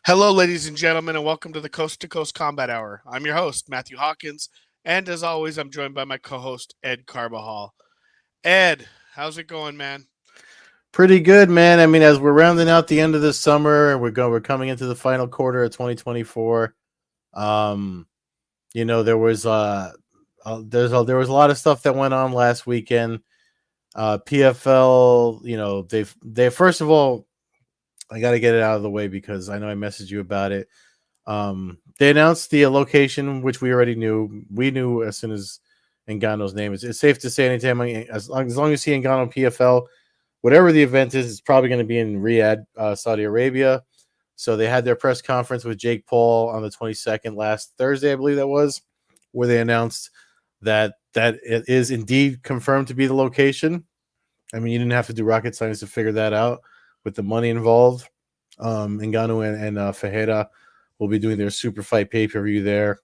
Hello, ladies and gentlemen, and welcome to the Coast-to-Coast Combat Hour. I'm your host, Matthew Hawkins, and as always, I'm joined by my co-host, Ed Carbajal. Ed, how's it going, man? Pretty good, man. I mean, as we're rounding out the end of the summer and we're coming into the final quarter of 2024. Um, there was there was a lot of stuff that went on last weekend. PFL, they first of all, I got to get it out of the way because I know I messaged you about it. They announced the location, which we already knew. We knew as soon as Ngannou's name is. It's safe to say anytime as long as you see Ngannou PFL, whatever the event is, it's probably going to be in Riyadh, Saudi Arabia. So they had their press conference with Jake Paul on the 22nd last Thursday, I believe that was, where they announced that it is indeed confirmed to be the location. I mean, you didn't have to do rocket science to figure that out with the money involved. Ngannou and Ferreira will be doing their super fight pay-per-view there,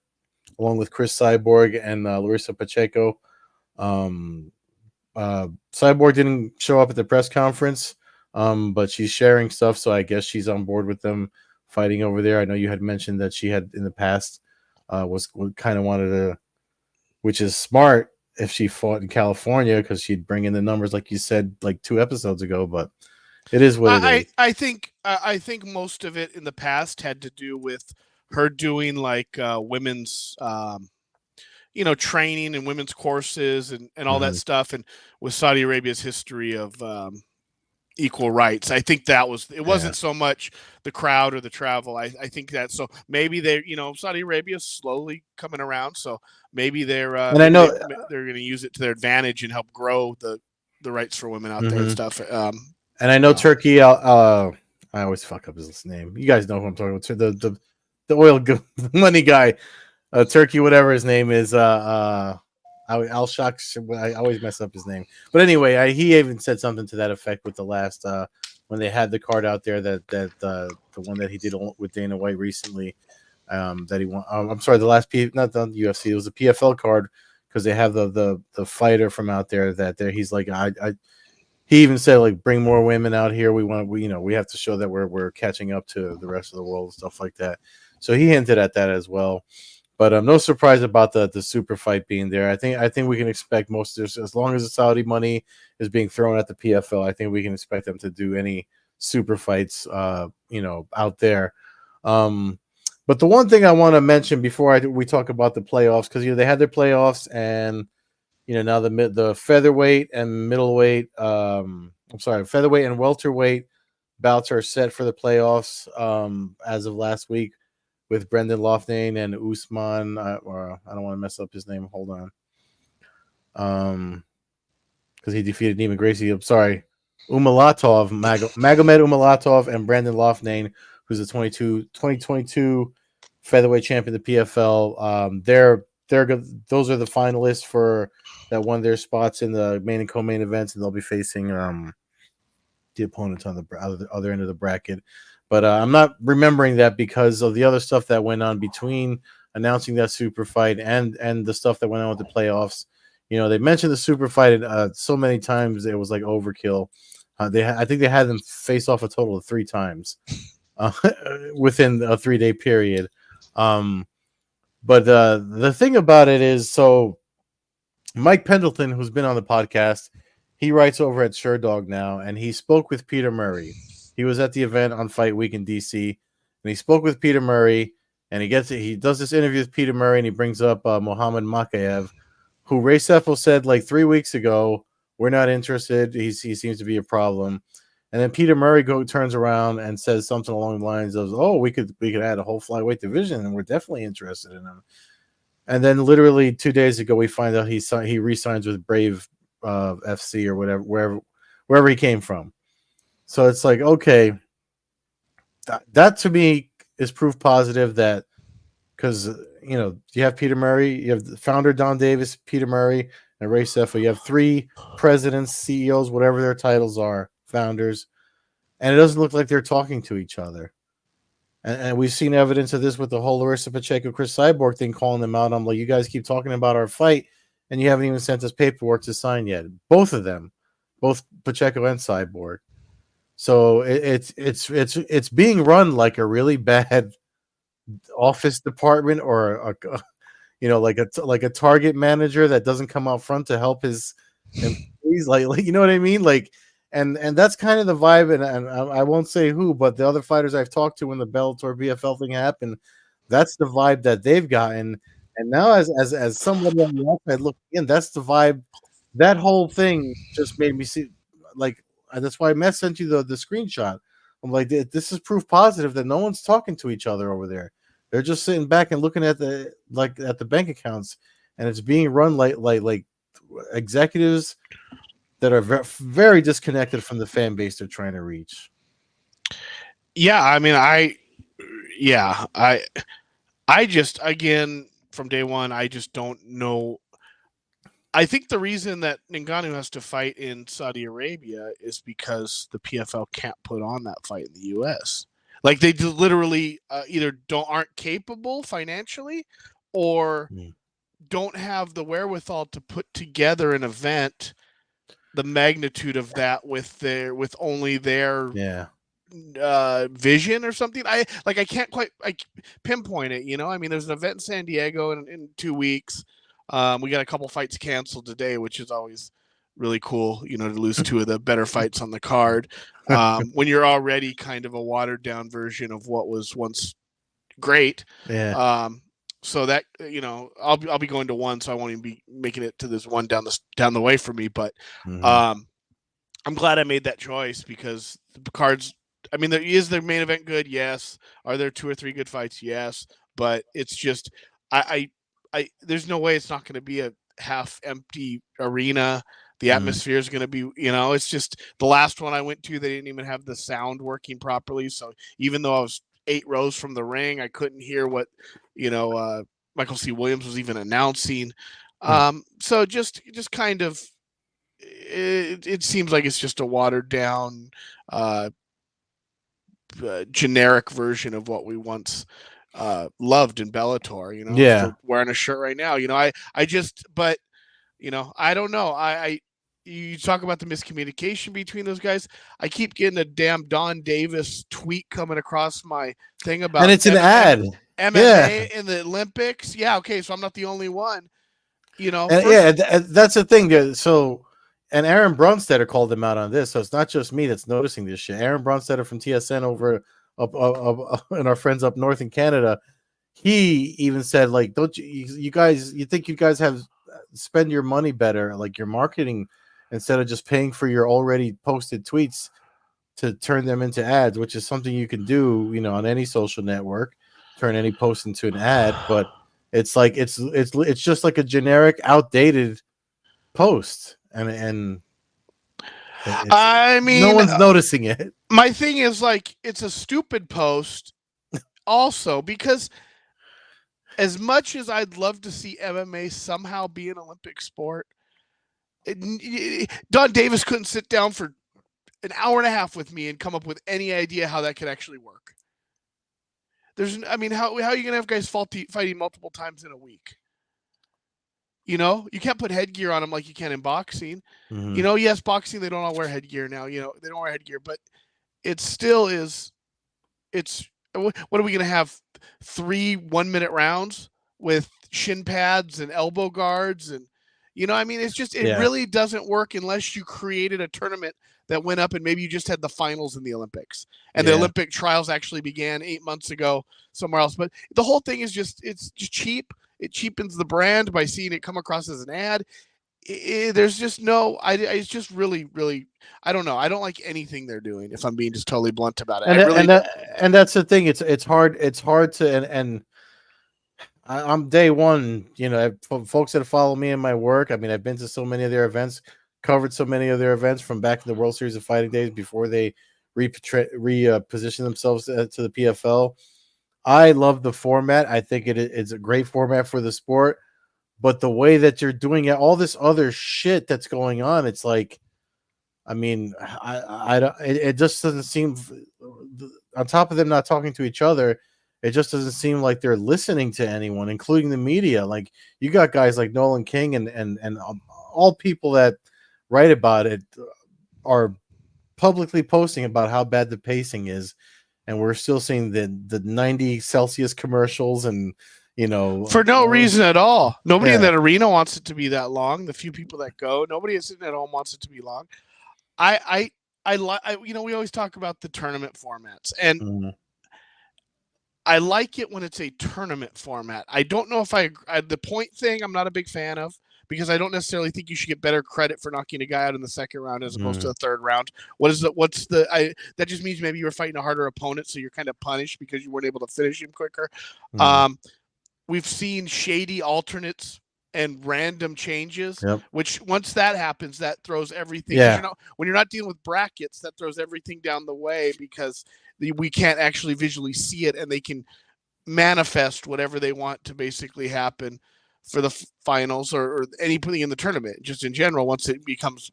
along with Chris Cyborg and Larissa Pacheco. Cyborg didn't show up at the press conference, but she's sharing stuff, so I guess she's on board with them fighting over there. I know you had mentioned that she had in the past was kind of wanted to, which is smart if she fought in California because she'd bring in the numbers like you said like 2 episodes ago. But it is what it is. I think most of it in the past had to do with her doing like women's training and women's courses and all that stuff, and with Saudi Arabia's history of equal rights. I think that was it. Wasn't so much the crowd or the travel. I think that so maybe they Saudi Arabia's slowly coming around, so maybe And I know, they're going to use it to their advantage and help grow the rights for women out there and stuff. And I know Turkey. I always fuck up his name. You guys know who I'm talking about. The oil money guy, Turkey, whatever his name is. Al Shaks. I always mess up his name. But anyway, he even said something to that effect with the last when they had the card out there that the one that he did with Dana White recently. That he won. I'm sorry, the last not the UFC. It was the PFL card because they have the fighter from out there that there. He's like he even said like bring more women out here. We have to show that we're catching up to the rest of the world and stuff like that. So he hinted at that as well. But no surprise about the super fight being there. I think we can expect as long as the Saudi money is being thrown at the PFL. I think we can expect them to do any super fights out there. But the one thing I want to mention before we talk about the playoffs, because they had their playoffs, and now the featherweight and middleweight, featherweight and welterweight bouts are set for the playoffs as of last week with Brendan Loughnane and Usman. Or I don't want to mess up his name. Hold on, because he defeated Neiman Gracie. I'm sorry, Magomed Umalatov and Brendan Loughnane, who's the 2022 featherweight champion of the PFL. They're good. Those are the finalists for that won their spots in the main and co-main events, and they'll be facing the opponents on the other end of the bracket. But I'm not remembering that because of the other stuff that went on between announcing that super fight and the stuff that went on with the playoffs. They mentioned the super fight so many times it was like overkill. I think they had them face off a total of 3 times within a 3-day period. But the thing about it is, so Mike Pendleton, who's been on the podcast, he writes over at SureDog now, and he spoke with Peter Murray. He was at the event on Fight Week in DC, and he spoke with Peter Murray, and he does this interview with Peter Murray, and he brings up Mohammed Makayev, who Ray Sefo said like 3 weeks ago, we're not interested. He seems to be a problem. And then Peter Murray turns around and says something along the lines of, "Oh, we could add a whole flyweight division, and we're definitely interested in him." And then literally 2 days ago, we find out he re-signs with Brave FC or wherever he came from. So it's like, okay, that to me is proof positive that because you have Peter Murray, you have the founder Don Davis, Peter Murray, and Ray Sefo. You have 3 presidents, CEOs, whatever their titles are, founders, and it doesn't look like they're talking to each other. And we've seen evidence of this with the whole Larissa Pacheco, Chris Cyborg thing, calling them out. I'm like, you guys keep talking about our fight, and you haven't even sent us paperwork to sign yet. Both of them, both Pacheco and Cyborg. So it's being run like a really bad office department, or like a target manager that doesn't come out front to help his employees, like you know what I mean, like. And that's kind of the vibe, and I won't say who, but the other fighters I've talked to when the Bellator BFL thing happened, that's the vibe that they've gotten. And now, as somebody on the outside looking in, that's the vibe. That whole thing just made me see, like, that's why Mess sent you the screenshot. I'm like, this is proof positive that no one's talking to each other over there. They're just sitting back and looking at the bank accounts, and it's being run like executives that are very disconnected from the fan base they're trying to reach. Yeah, I mean, yeah, I just, again, from day one, I just don't know. I think the reason that Ngannou has to fight in Saudi Arabia is because the PFL can't put on that fight in the U.S. Like, they literally either aren't capable financially, or don't have the wherewithal to put together an event the magnitude of that with only their vision or something. I can't quite pinpoint it. I mean, there's an event in San Diego in 2 weeks. We got a couple fights canceled today, which is always really cool. To lose two of the better fights on the card when you're already kind of a watered down version of what was once great. Yeah. So that I'll be going to one, so I won't even be making it to this one down the way for me. But I'm glad I made that choice, because the cards. I mean, is their main event good? Yes. Are there 2 or 3 good fights? Yes. But it's just, I there's no way it's not going to be a half empty arena. The atmosphere is going to be, it's just the last one I went to, they didn't even have the sound working properly. So even though I was 8 rows from the ring, I couldn't hear what, Michael C. Williams was even announcing. So just kind of, it seems like it's just a watered down, generic version of what we once loved in Bellator. I'm still wearing a shirt right now. But I don't know. You talk about the miscommunication between those guys. I keep getting a damn Don Davis tweet coming across my thing about, and it's an ad. MMA in the Olympics. Yeah, okay, so I'm not the only one. That's the thing. So, and Aaron Brunstetter called him out on this, so it's not just me that's noticing this shit. Aaron Brunstetter from TSN over up and our friends up north in Canada, he even said, like, don't you guys, you think you guys have spend your money better, like your marketing, instead of just paying for your already posted tweets to turn them into ads, which is something you can do, on any social network, turn any post into an ad. But it's like it's just like a generic, outdated post, and I mean, no one's noticing it. My thing is, like, it's a stupid post, also, because as much as I'd love to see MMA somehow be an Olympic sport, Don Davis couldn't sit down for an hour and a half with me and come up with any idea how that could actually work. How are you gonna have guys fighting multiple times in a week? You can't put headgear on them like you can in boxing. Yes, boxing, they don't all wear headgear now. They don't wear headgear, but it still is. What are we gonna have? 3 1-minute rounds with shin pads and elbow guards, and it's just, it really doesn't work unless you created a tournament that went up and maybe you just had the finals in the Olympics, and the Olympic trials actually began 8 months ago somewhere else. But the whole thing is it's just cheap. It cheapens the brand by seeing it come across as an ad. There's just no, it's just really, really, I don't know. I don't like anything they're doing, if I'm being just totally blunt about it. And that's the thing. It's hard to, and I'm day one. Folks that follow me in my work. I mean, I've been to so many of their events, covered so many of their events from back in the World Series of Fighting days before they reposition themselves to the PFL. I love the format. I think it's a great format for the sport. But the way that you're doing it, all this other shit that's going on, it's like, I mean, I don't. It just doesn't seem. On top of them not talking to each other, it just doesn't seem like they're listening to anyone, including the media. Like, you got guys like Nolan King and all people that write about it are publicly posting about how bad the pacing is, and we're still seeing the 90 Celsius commercials, and for no reason at all. Nobody in yeah. that arena wants it to be that long. The few people that go, nobody sitting at home wants it to be long. We always talk about the tournament formats, and I like it when it's a tournament format. I don't know if the point thing I'm not a big fan of, because I don't necessarily think you should get better credit for knocking a guy out in the second round as opposed to the third round. That just means maybe you were fighting a harder opponent, so you're kind of punished because you weren't able to finish him quicker. We've seen shady alternates and random changes, which once that happens, that throws everything. Yeah. When you're not dealing with brackets, that throws everything down the way, because we can't actually visually see it, and they can manifest whatever they want to basically happen for the finals or anything in the tournament, just in general. Once it becomes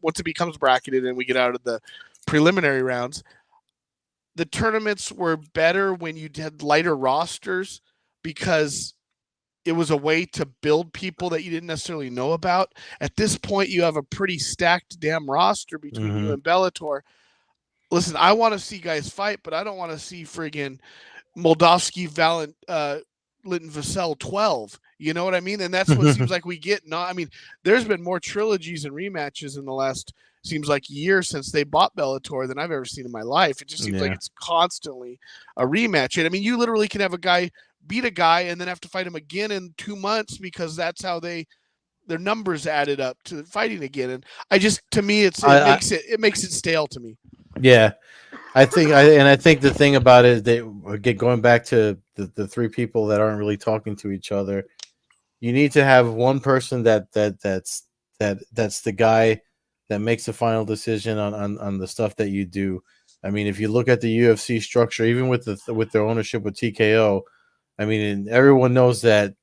bracketed and we get out of the preliminary rounds, the tournaments were better when you had lighter rosters, because it was a way to build people that you didn't necessarily know about. At this point, you have a pretty stacked damn roster between you and Bellator. Listen, I want to see guys fight, but I don't want to see friggin' Moldavsky, Linton Vassell 12. You know what I mean? And that's what seems like we get. There's been more trilogies and rematches in the last, seems like, year since they bought Bellator than I've ever seen in my life. It just seems like it's constantly a rematch. And you literally can have a guy beat a guy and then have to fight him again in 2 months, because that's how their numbers added up to fighting again. And to me, it makes it stale to me. Yeah, I think the thing about it is that, going back to the three people that aren't really talking to each other, you need to have one person that's the guy that makes the final decision on the stuff that you do. If you look at the UFC structure, even with their ownership with TKO, and everyone knows that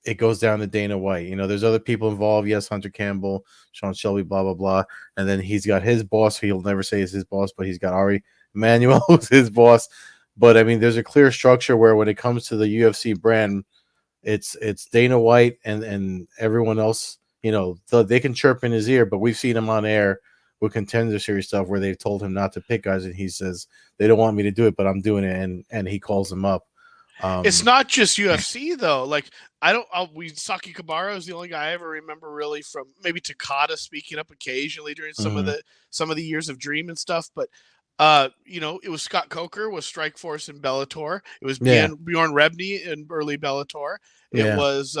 it goes down to Dana White. There's other people involved. Yes, Hunter Campbell, Sean Shelby, blah, blah, blah. And then he's got his boss. He'll never say it's his boss, but he's got Ari Emanuel, who's his boss. But, there's a clear structure where when it comes to the UFC brand, it's Dana White and everyone else. They can chirp in his ear, but we've seen him on air with Contender Series stuff where they've told him not to pick guys, and he says, they don't want me to do it, but I'm doing it, and he calls them up. It's not just UFC though. Saki Kabara is the only guy I ever remember really from, maybe Takada speaking up occasionally during some of the years of Dream and stuff. But it was Scott Coker with Strikeforce and Bellator. It was Bjorn Rebney in early Bellator. It was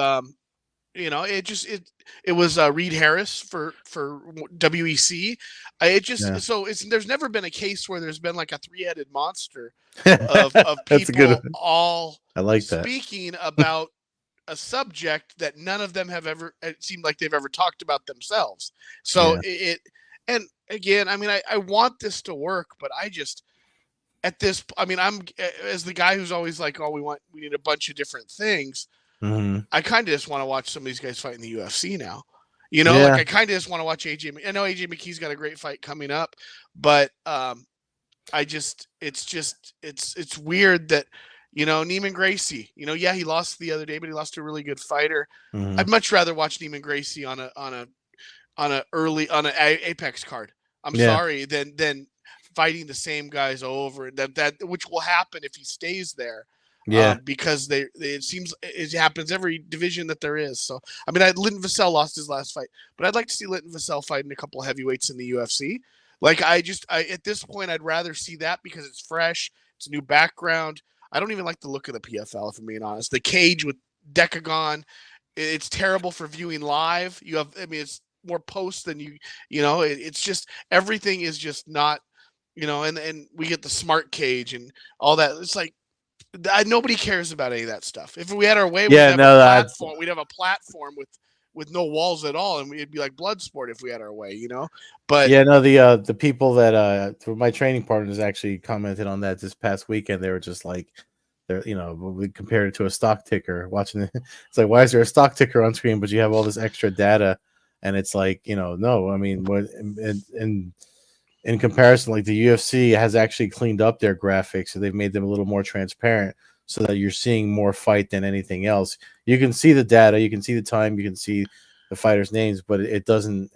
it was Reed Harris for WEC. There's never been a case where there's been like a three-headed monster of people all speaking about a subject that none of them have ever, it seemed like they've ever talked about themselves. So and again, I want this to work, but I'm as the guy who's always like, we need a bunch of different things. I kind of just want to watch some of these guys fight in the UFC now. I kind of just want to watch AJ. I know AJ McKee's got a great fight coming up, but it's weird that, Neiman Gracie, he lost the other day, but he lost to a really good fighter. I'd much rather watch Neiman Gracie on an Apex card. I'm sorry, than fighting the same guys over, that which will happen if he stays there. Because it seems it happens every division that there is. So Linton Vassell lost his last fight, but I'd like to see Linton Vassell fighting a couple of heavyweights in the UFC. At this point, I'd rather see that because it's fresh, it's a new background. I don't even like the look of the PFL, if I'm being honest. The cage with Decagon, it's terrible for viewing live. It's more post than it's just, everything is just not, and we get the smart cage and all that. It's like, nobody cares about any of that stuff. If we had our way, we'd have a platform with no walls at all, and it'd be like Bloodsport if we had our way, But the people that my training partners actually commented on that this past weekend. They were just like, we compared it to a stock ticker. Watching it, it's like, why is there a stock ticker on screen, but you have all this extra data? And it's like, no, what in comparison, like the UFC has actually cleaned up their graphics, so they've made them a little more transparent, so that you're seeing more fight than anything else. You can see the data, you can see the time, you can see the fighters' names, but it doesn't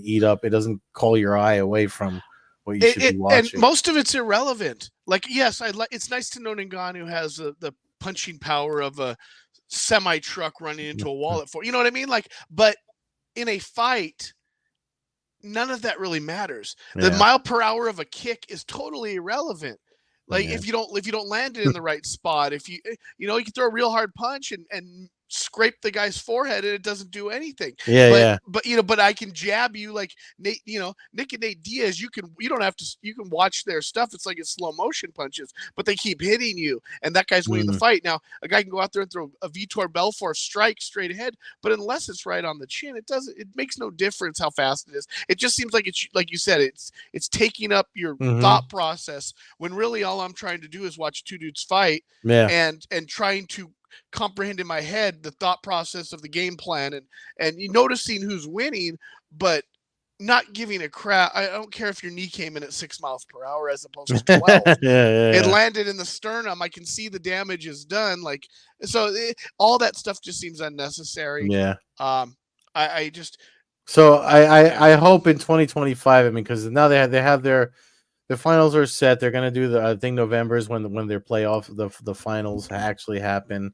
eat up, it doesn't call your eye away from what you should be And watching. most of it's irrelevant. Like, yes, it's nice to know Ngannou has the punching power of a semi truck running into a wall at 4. You know what I mean? Like, but in a fight, none of that really matters. The Yeah, mile per hour of a kick is totally irrelevant. Like, yeah, if you don't land it in the right spot, if you you can throw a real hard punch and scrape the guy's forehead and it doesn't do anything. yeah, But yeah. but I can jab you like Nate, Nick and Nate Diaz. You don't have to. You can watch their stuff. It's like it's slow motion punches, but they keep hitting you, and that guy's winning the fight. Now a guy can go out there and throw a Vitor Belfort strike straight ahead, but unless it's right on the chin, it doesn't. It makes no difference how fast it is. It just seems like it's like you said. It's taking up your thought process when really all I'm trying to do is watch two dudes fight Yeah. and trying to comprehend in my head the thought process of the game plan and noticing who's winning, but not giving a crap. I don't care if your knee came in at 6 miles per hour as opposed to 12. It landed in the sternum. I can see the damage is done. Like, so all that stuff just seems unnecessary. Yeah. I just. So I hope in 2025. I mean, because now they have their finals are set. They're gonna do I think November is when their playoff the finals actually happen.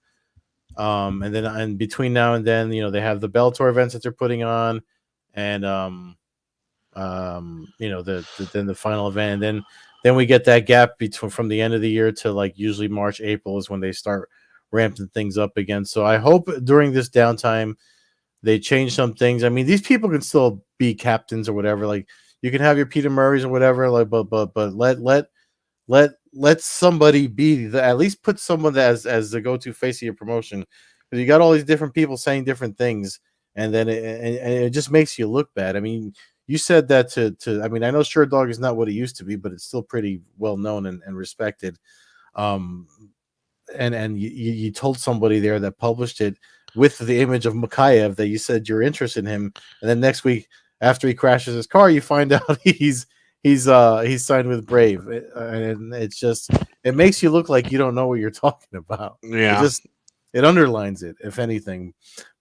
And then and between now and then, they have the Bellator events that they're putting on, and then the final event, and then we get that gap between from the end of the year to like usually March, April is when they start ramping things up again. So I hope during this downtime they change some things. I mean, these people can still be captains or whatever. Like you can have your Peter Murrays or whatever. Like, but let somebody be at least put someone as the go-to face of your promotion, because you got all these different people saying different things, and then it just makes you look bad. I mean, you said that to I mean, I know Sure Dog is not what it used to be, but it's still pretty well known and respected. And you told somebody there that published it with the image of Makayev that you said you're interested in him, and then next week after he crashes his car, you find out he's signed with Brave, and it's just it makes you look like you don't know what you're talking about. Yeah. It underlines it, if anything.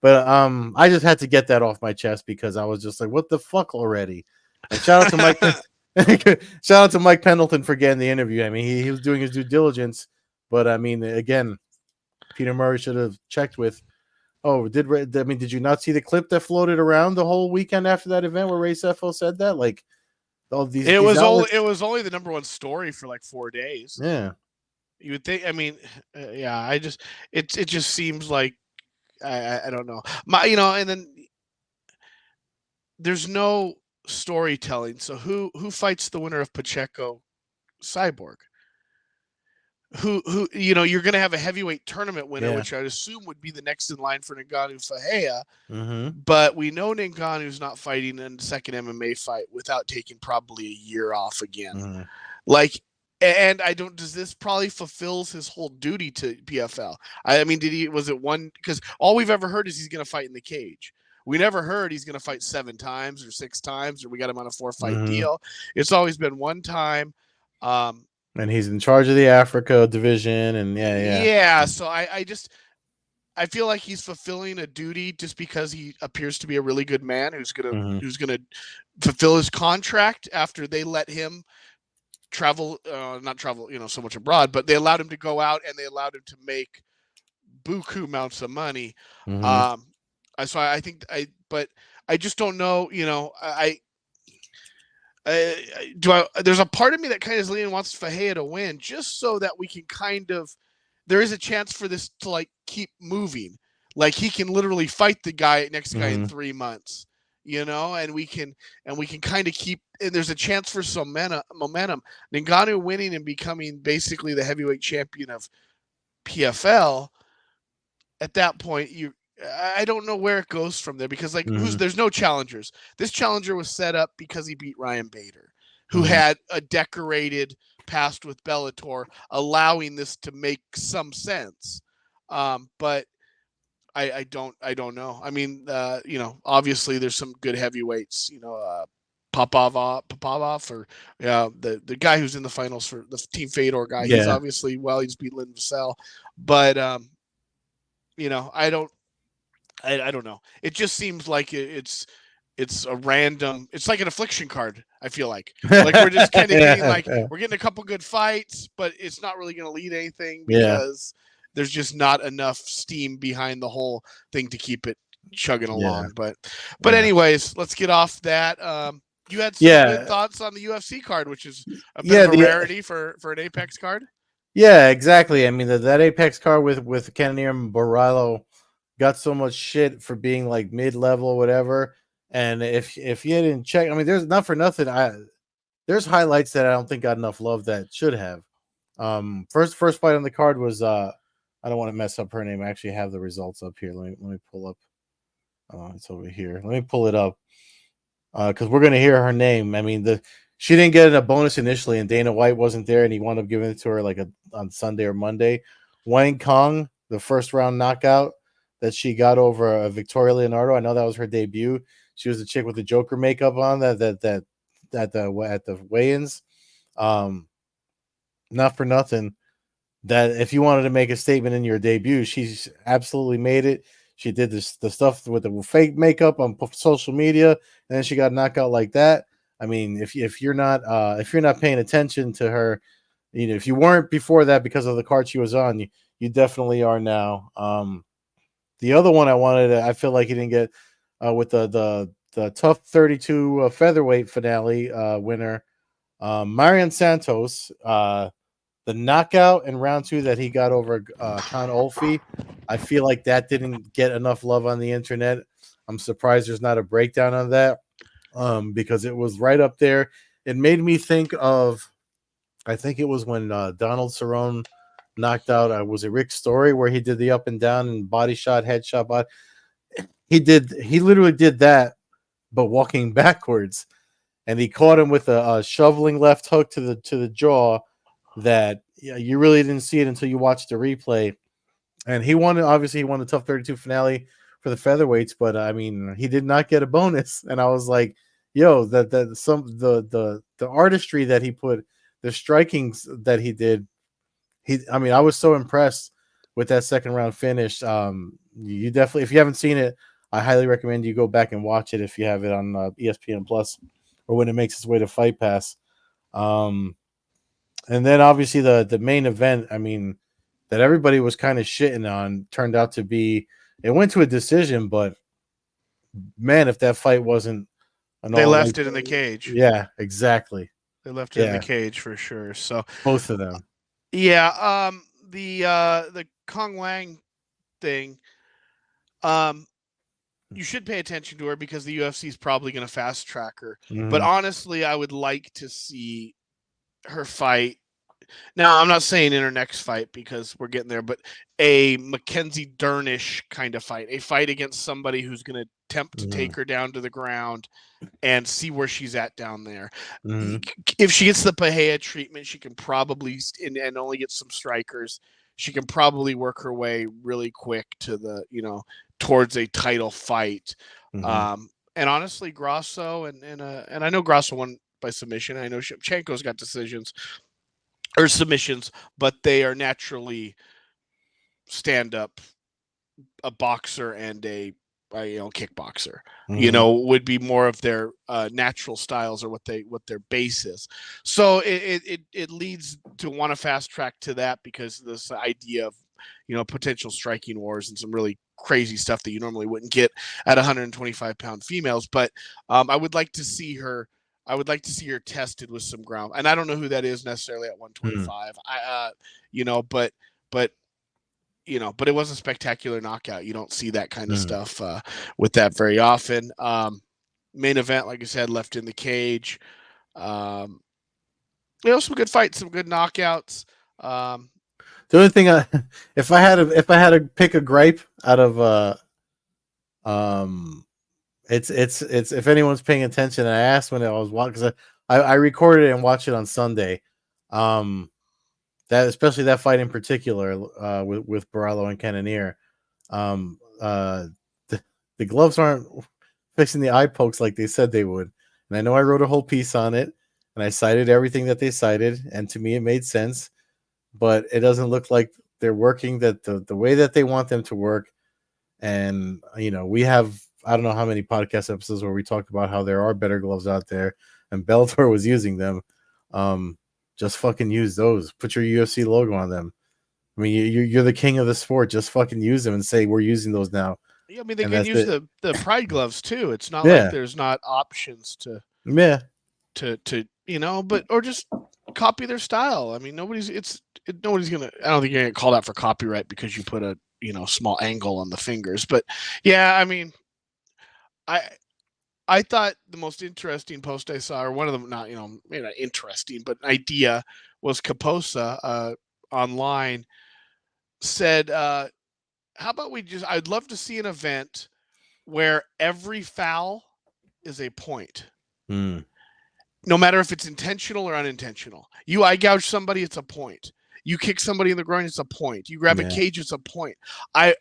But I just had to get that off my chest because I was just like, what the fuck already? And shout out to Mike shout out to Mike Pendleton for getting the interview. I mean, he was doing his due diligence, but I mean, again, Peter Murray should have checked with. Oh, did you not see the clip that floated around the whole weekend after that event where Ray Sefo said that? Like, all these It was outlets, only the number one story for like 4 days. yeah. You would think. I mean, yeah. It just seems like I don't know. And then there's no storytelling. So who fights the winner of Pacheco Cyborg? Who you're going to have a heavyweight tournament winner, which I'd assume would be the next in line for Ngannou Fahea. But we know Ngannou's not fighting in the second MMA fight without taking probably a year off again. Like, and I don't. Does this probably fulfills his whole duty to PFL? I mean, was it one? Because all we've ever heard is he's going to fight in the cage. We never heard he's going to fight 7 times or 6 times, or we got him on a 4-fight deal. It's always been one time. And he's in charge of the Africa division, and yeah. So I feel like he's fulfilling a duty just because he appears to be a really good man who's gonna fulfill his contract after they let him not travel, so much abroad, but they allowed him to go out and they allowed him to make buku amounts of money. So I think but I just don't know, there's a part of me that kind of is leaning wants Fahea to win just so that we can there is a chance for this to like keep moving. Like he can literally fight the next guy in 3 months, and we can kind of keep, and there's a chance for some momentum. Ngannou winning and becoming basically the heavyweight champion of PFL. At that point, I don't know where it goes from there because there's no challengers. This challenger was set up because he beat Ryan Bader, who had a decorated past with Bellator, allowing this to make some sense. But I don't know. I mean, obviously there's some good heavyweights, Popov, or the guy who's in the finals for the Team Fedor guy. He's obviously, he's beat Lynn Vassell, but I don't know. It just seems like it's a random. It's like an affliction card. I feel like we're just kind of getting we're getting a couple good fights, but it's not really going to lead anything Yeah. because there's just not enough steam behind the whole thing to keep it chugging along. But anyways, let's get off that. You had some good thoughts on the UFC card, which is a bit of a rarity for an Apex card. Yeah, exactly. I mean, that Apex card with Cannonier and Borrello got so much shit for being like mid-level or whatever. And if you didn't check, I mean, there's not for nothing. There's highlights that I don't think got enough love that should have. First fight on the card was I don't want to mess up her name. I actually have the results up here. Let me pull up. It's over here. Let me pull it up because we're gonna hear her name. I mean, she didn't get a bonus initially, and Dana White wasn't there, and he wound up giving it to her like on Sunday or Monday. Wang Kong, the first round knockout that she got over Victoria Leonardo. I know that was her debut. She was the chick with the Joker makeup on at the weigh-ins. Not for nothing. That if you wanted to make a statement in your debut, she's absolutely made it. She did the stuff with the fake makeup on social media, and then she got knocked out like that. I mean, if you're not paying attention to her, you know, if you weren't before that because of the card she was on, you definitely are now. The other one I feel like he didn't get with the tough 32 featherweight finale winner, Marion Santos. The knockout in round 2 that he got over Con Olfi, I feel like that didn't get enough love on the internet. I'm surprised there's not a breakdown on that because it was right up there. It made me think of, I think it was when Donald Cerrone knocked out, was it Rick Story, where he did the up and down and body shot, headshot, body. He literally did that, but walking backwards, and he caught him with a shoveling left hook to the jaw. That you really didn't see it until you watched the replay. And he won the tough 32 finale for the featherweights, but I mean, he did not get a bonus. And I was like, yo, the artistry that he put, the strikings that he did, I was so impressed with that second round finish. You definitely, if you haven't seen it, I highly recommend you go back and watch it if you have it on ESPN Plus or when it makes its way to Fight Pass. And then obviously the main event, I mean, that everybody was kind of shitting on turned out to be, it went to a decision, but man, if that fight wasn't they left it in the cage. Yeah, exactly. They left it in the cage for sure. So both of them. Yeah, the Kong Wang thing, you should pay attention to her because the UFC is probably going to fast track her. Mm-hmm. But honestly, I would like to see her fight. Now, I'm not saying in her next fight because we're getting there, but a Mackenzie Dernish kind of fight, a fight against somebody who's going to attempt to take her down to the ground and see where she's at down there. Mm-hmm. If she gets the Pahea treatment, she can probably, and only get some strikers, she can probably work her way really quick to towards a title fight. Mm-hmm. And honestly, Grasso and I know Grasso won by submission. I know Shevchenko's got submissions, but they are naturally stand up, a boxer and a kickboxer. Mm-hmm. Would be more of their natural styles or what their base is. So it leads to want to fast track to that because this idea of potential striking wars and some really crazy stuff that you normally wouldn't get at 125-pound females. But I would like to see her. I would like to see her tested with some ground, and I don't know who that is necessarily at 125. But it was a spectacular knockout. You don't see that kind of stuff with that very often. Main event, like I said, left in the cage. Some good fights, some good knockouts. The only thing, if I had to pick a gripe out of it's if anyone's paying attention, I asked when I was watching because I recorded it and watched it on Sunday. That especially that fight in particular with Borrello and Cannonier. The gloves aren't fixing the eye pokes like they said they would. And I know I wrote a whole piece on it and I cited everything that they cited, and to me it made sense, but it doesn't look like they're working that the way that they want them to work. And we have, I don't know how many podcast episodes where we talked about how there are better gloves out there and Bellator was using them, just fucking use those. Put your UFC logo on them. I mean, you're the king of the sport. Just fucking use them and say we're using those now. Yeah, I mean, they And can that's use it. the pride gloves too. It's not like Yeah, there's not options to yeah, but or just copy their style. I mean, nobody's gonna. I don't think you're gonna get called out for copyright because you put a small angle on the fingers. But yeah, I mean, I I thought the most interesting post I saw, or one of them, not maybe not interesting, but an idea was Kaposa online said, "How about we just? I'd love to see an event where every foul is a point." No matter if it's intentional or unintentional. You eye gouge somebody, it's a point. You kick somebody in the groin, it's a point. You grab a cage, it's a point.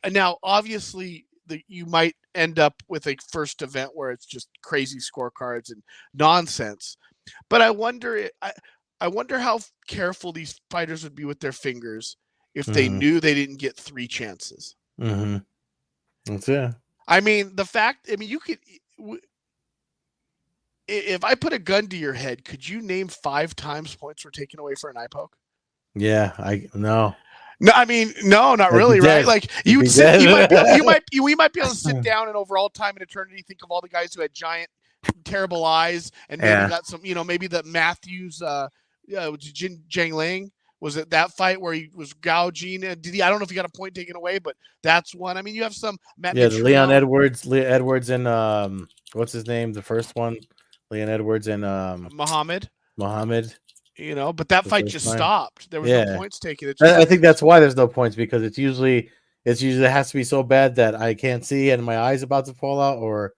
Now obviously you might end up with a first event where it's just crazy scorecards and nonsense. But I wonder how careful these fighters would be with their fingers if they knew they didn't get 3 chances. That's it. I mean, you could. If I put a gun to your head, could you name 5 times points were taken away for an eye poke? Yeah, no. No, I mean, no, not really, right? Like we might be able to sit down and over all time in eternity think of all the guys who had giant, terrible eyes, and maybe got some, maybe the Matthews, Jing Ling. Was it that fight where he was gouging? I don't know if he got a point taken away, but that's one. I mean, you have some the Leon Edwards, and what's his name? The first one, Leon Edwards and Muhammad. But that fight just stopped. There was no points taken. I think that's why there's no points, because it usually has to be so bad that I can't see and my eye's about to fall out, or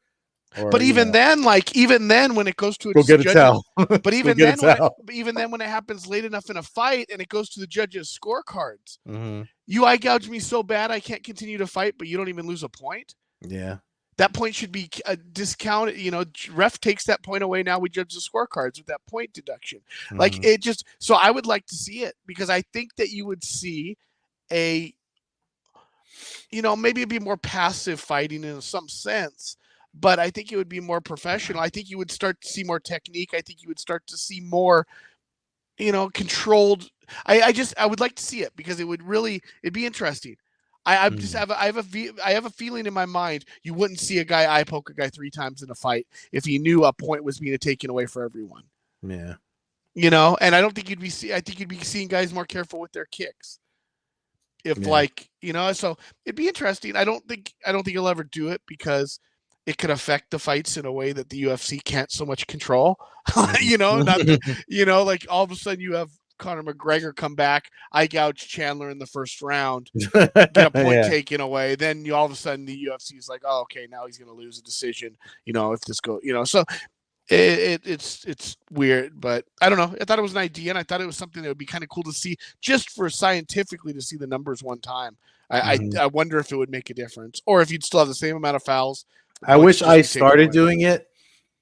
but even then, when it goes to go get a towel. But even then, when it happens late enough in a fight and it goes to the judges' scorecards, you eye gouge me so bad I can't continue to fight, but you don't even lose a point. Yeah, that point should be discounted. Ref takes that point away. Now we judge the scorecards with that point deduction. Like it just. So I would like to see it, because I think that you would see maybe it'd be more passive fighting in some sense. But I think it would be more professional. I think you would start to see more technique. I think you would start to see more, controlled. I would like to see it, because it'd be interesting. I have a feeling in my mind you wouldn't see a guy eye poke a guy 3 times in a fight if he knew a point was being taken away for everyone. Yeah. And I don't think I think you'd be seeing guys more careful with their kicks. So it'd be interesting. I don't think you'll ever do it, because it could affect the fights in a way that the UFC can't so much control. Like all of a sudden you have Conor McGregor come back, eye gouge Chandler in the first round, get a point taken away. Then all of a sudden the UFC is like, oh, okay, now he's going to lose a decision. If this goes, so it's weird, but I don't know. I thought it was an idea, and I thought it was something that would be kind of cool to see, just for scientifically to see the numbers one time. I wonder if it would make a difference, or if you'd still have the same amount of fouls. I wish I started doing it,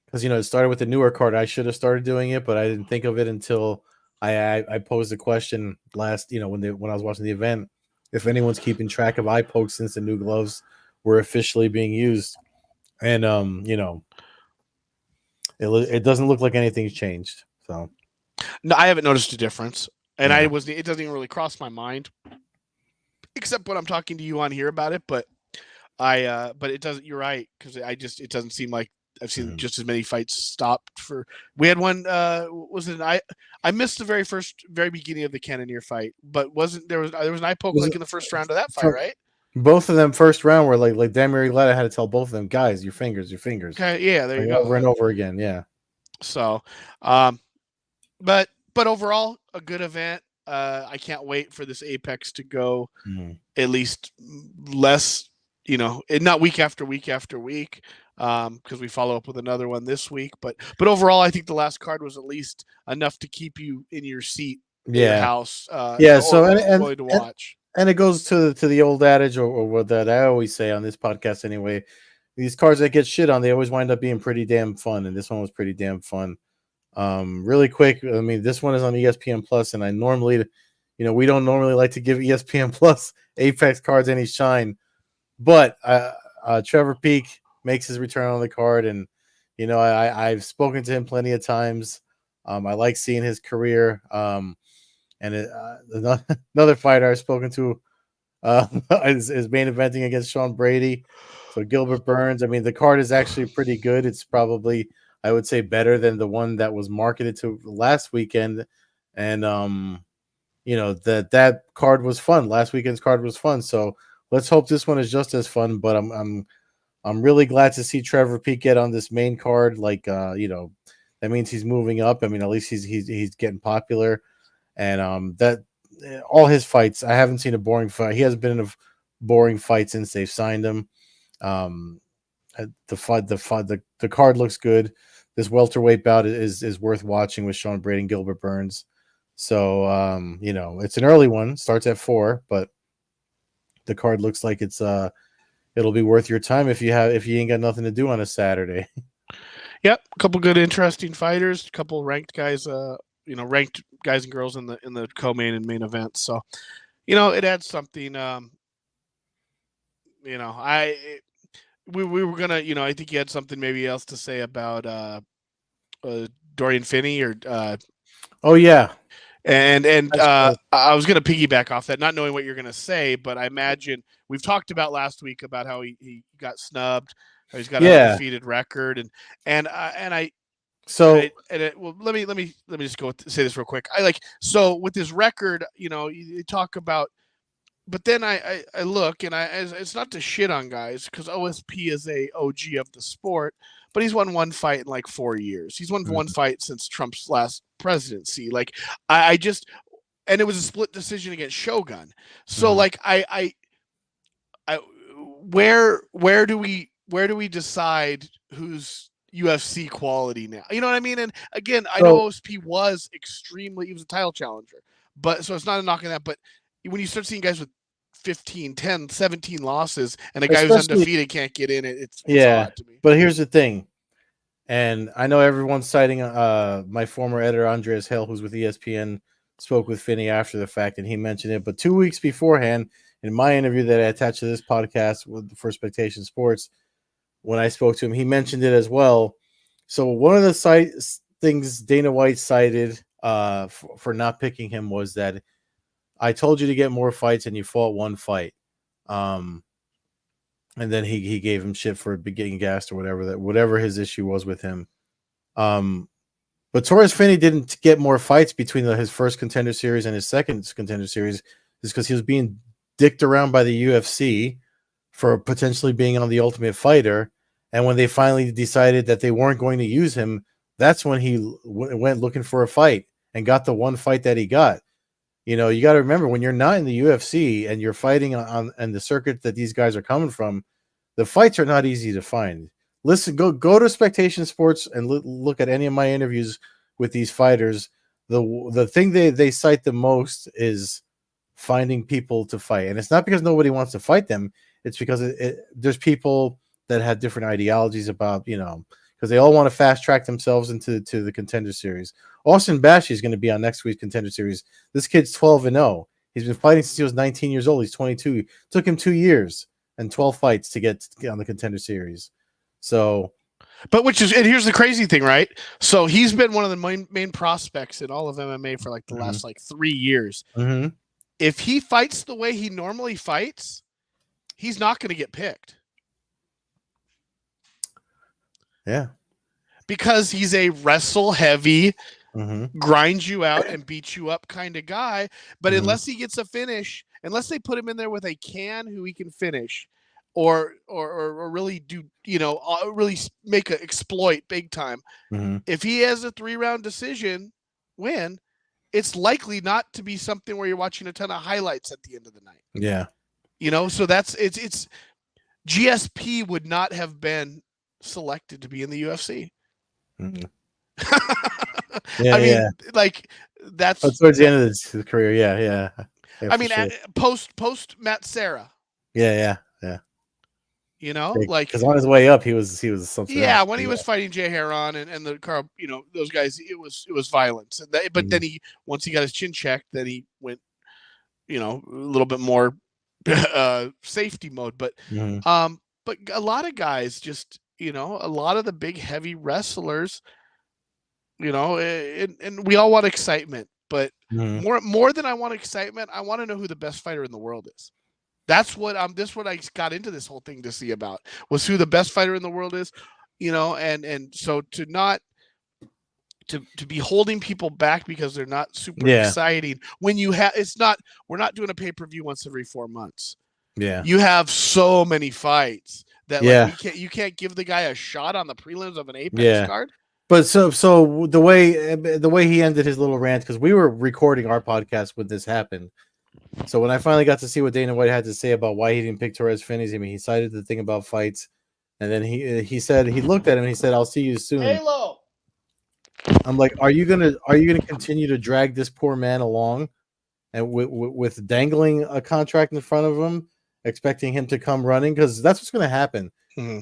because it started with the newer card. I should have started doing it, but I didn't think of it until I posed a question last, when I was watching the event, if anyone's keeping track of eye pokes since the new gloves were officially being used, and it doesn't look like anything's changed. So no, I haven't noticed a difference, and it doesn't even really cross my mind, except when I'm talking to you on here about it, but. But it doesn't. You're right, because it doesn't seem like I've seen just as many fights stopped for. We had one. Was it I missed the very beginning of the Cannonier fight, but there was an eye poke in the first round of that fight, right? Both of them first round were like Damir Letta had to tell both of them, guys, your fingers. Okay, yeah, there you go. Over and over again, yeah. So, but overall, a good event. I can't wait for this Apex to go at least less. Not week after week after week, because we follow up with another one this week. But overall, I think the last card was at least enough to keep you in your seat, in your house. To watch. And it goes to the old adage, or what that I always say on this podcast anyway. These cards that get shit on, they always wind up being pretty damn fun, and this one was pretty damn fun. Really quick, I mean, this one is on ESPN Plus, and I normally, we don't normally like to give ESPN Plus Apex cards any shine. But Trevor Peak makes his return on the card, and You know, I've spoken to him plenty of times. I like seeing his career. Another fighter I've spoken to is main eventing against Sean Brady. So Gilbert Burns. I mean, the card is actually pretty good. It's probably, I would say, better than the one that was marketed to last weekend. And you know, that card was fun. Last weekend's card was fun. So let's hope this one is just as fun. But I'm really glad to see Trevor Peake get on this main card. Like, you know, that means he's moving up. I mean, at least he's getting popular, and that all his fights, I haven't seen a boring fight. He hasn't been in a boring fight since they've signed him. Um, the card looks good. This welterweight bout is worth watching with Sean Brady and Gilbert Burns. So you know, it's an early one, starts at 4, but the card looks like it'll be worth your time if you ain't got nothing to do on a Saturday. Yep, a couple good, interesting fighters, a couple ranked guys. Ranked guys and girls in the co-main and main events. So, you know, it adds something. You know, we were gonna. You know, I think you had something maybe else to say about Dorian Finney or. Oh yeah. And I was going to piggyback off that, not knowing what you're going to say, but I imagine we've talked about last week about how he got snubbed, how he's got an undefeated record, well, let me just say this real quick. So with his record, you know, you talk about, but then I look and it's not to shit on guys because OSP is a OG of the sport, but he's won one fight in like 4 years. He's won one fight since Trump's last presidency. Like I just, and it was a split decision against Shogun. So like where do we decide who's UFC quality now? You know what I mean? And again, I know OSP was he was a title challenger, but so it's not a knock on that. But when you start seeing guys with 15, 10, 17 losses and a guy who's undefeated can't get in, it's odd to me. But here's the thing. And I know everyone's citing my former editor, Andreas Hale, who's with ESPN, spoke with Finney after the fact, and he mentioned it. But 2 weeks beforehand, in my interview that I attached to this podcast for Spectation Sports, when I spoke to him, he mentioned it as well. So one of the things Dana White cited for not picking him was that I told you to get more fights and you fought one fight. And then he gave him shit for getting gassed or whatever his issue was with him. But Torres Finney didn't get more fights between his first Contender Series and his second Contender Series is because he was being dicked around by the UFC for potentially being on the Ultimate Fighter. And when they finally decided that they weren't going to use him, that's when he went looking for a fight and got the one fight that he got. You know, you got to remember when you're not in the UFC and you're fighting on the circuit that these guys are coming from, the fights are not easy to find. Listen, go to Spectation Sports and look at any of my interviews with these fighters. The thing they cite the most is finding people to fight, and it's not because nobody wants to fight them. It's because there's people that have different ideologies about, you know, because they all want to fast track themselves into the Contender Series. Austin Bashi is going to be on next week's Contender Series. This kid's 12-0. He's been fighting since he was 19 years old. He's 22. It took him 2 years and 12 fights to get on the Contender Series. So, but and here's the crazy thing, right? So he's been one of the main prospects in all of MMA for like the last 3 years. If he fights the way he normally fights, he's not going to get picked. Yeah. Because he's a wrestle heavy, grind you out and beat you up kind of guy. But unless he gets a finish, unless they put him in there with a who he can finish or really do, you know, really make an exploit big time. If he has a 3-round decision win, it's likely not to be something where you're watching a ton of highlights at the end of the night. Yeah. You know, so it's GSP would not have been selected to be in the UFC. I mean, like that's towards the end of his career. Yeah. I mean, sure. post Matt Serra. Yeah. You know, like because on his way up, he was something. Yeah, else. when he was fighting Jay Heron and the Carl, you know, those guys, it was violence. But then once he got his chin checked, then he went, you know, a little bit more safety mode. But but a lot of guys just a lot of the big heavy wrestlers, and we all want excitement, but more than I want excitement, I want to know who the best fighter in the world is. That's what I got into this whole thing to see about, was who the best fighter in the world is, and so to not to be holding people back because they're not super exciting when we're not doing a pay-per-view once every 4 months. Yeah. You have so many fights that you can't give the guy a shot on the prelims of an Apex card. But so the way he ended his little rant, because we were recording our podcast when this happened. So when I finally got to see what Dana White had to say about why he didn't pick Torres Finney's, I mean, he cited the thing about fights, and then he said, he looked at him and he said, "I'll see you soon." Halo. I'm like, are you gonna continue to drag this poor man along, and with dangling a contract in front of him, expecting him to come running? Because that's what's going to happen. Mm-hmm.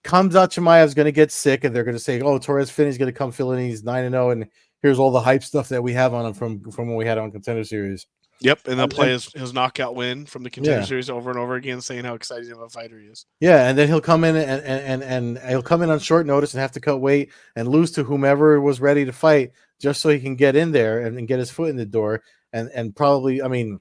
Khamzat Chimaev is going to get sick, and they're going to say, "Oh, Torres Finney's going to come fill in. He's 9-0, and here's all the hype stuff that we have on him from when we had on Contender Series." Yep, and they'll play his knockout win from the Contender Series over and over again, saying how exciting of a fighter he is. Yeah, and then he'll come in and he'll come in on short notice and have to cut weight and lose to whomever was ready to fight just so he can get in there and get his foot in the door. And probably, I mean,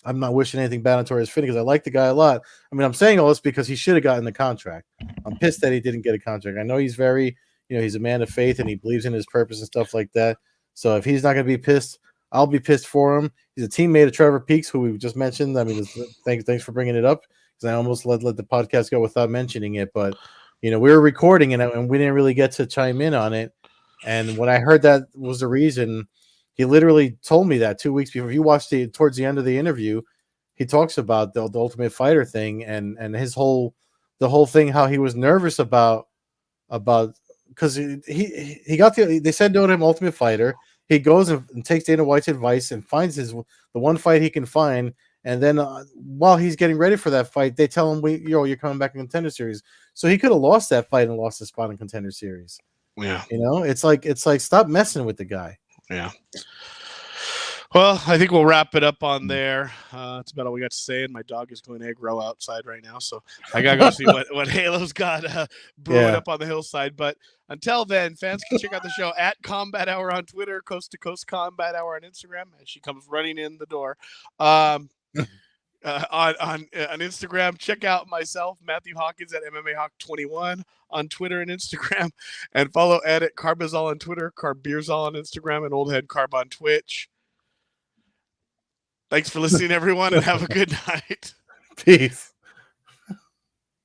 I'm not wishing anything bad on Torres Finney because I like the guy a lot. I mean, I'm saying all this because he should have gotten the contract. I'm pissed that he didn't get a contract. I know he's very, he's a man of faith and he believes in his purpose and stuff like that. So if he's not going to be pissed, I'll be pissed for him. He's a teammate of Trevor Peaks, who we just mentioned. I mean, thanks for bringing it up, because I almost let the podcast go without mentioning it. But we were recording and we didn't really get to chime in on it. And when I heard that was the reason, he literally told me that 2 weeks before. If you watched towards the end of the interview, he talks about the Ultimate Fighter thing and the whole thing, how he was nervous about because he got they said no to him, Ultimate Fighter. He goes and takes Dana White's advice and finds the one fight he can find. And then while he's getting ready for that fight, they tell him, you're coming back in Contender Series. So he could have lost that fight and lost his spot in Contender Series. Yeah. It's like stop messing with the guy. Yeah. Well, I think we'll wrap it up on there. That's about all we got to say. And my dog is going egg roll outside right now. So I got to go see what Halo's got brewing up on the hillside. But until then, fans can check out the show at Combat Hour on Twitter, Coast-to-Coast Combat Hour on Instagram, as she comes running in the door. On Instagram, check out myself, Matthew Hawkins, at MMA Hawk 21 on Twitter and Instagram. And follow Ed at Carbazol on Twitter, Carbeerzol on Instagram, and Old Head Carb on Twitch. Thanks for listening, everyone, and have a good night. Peace.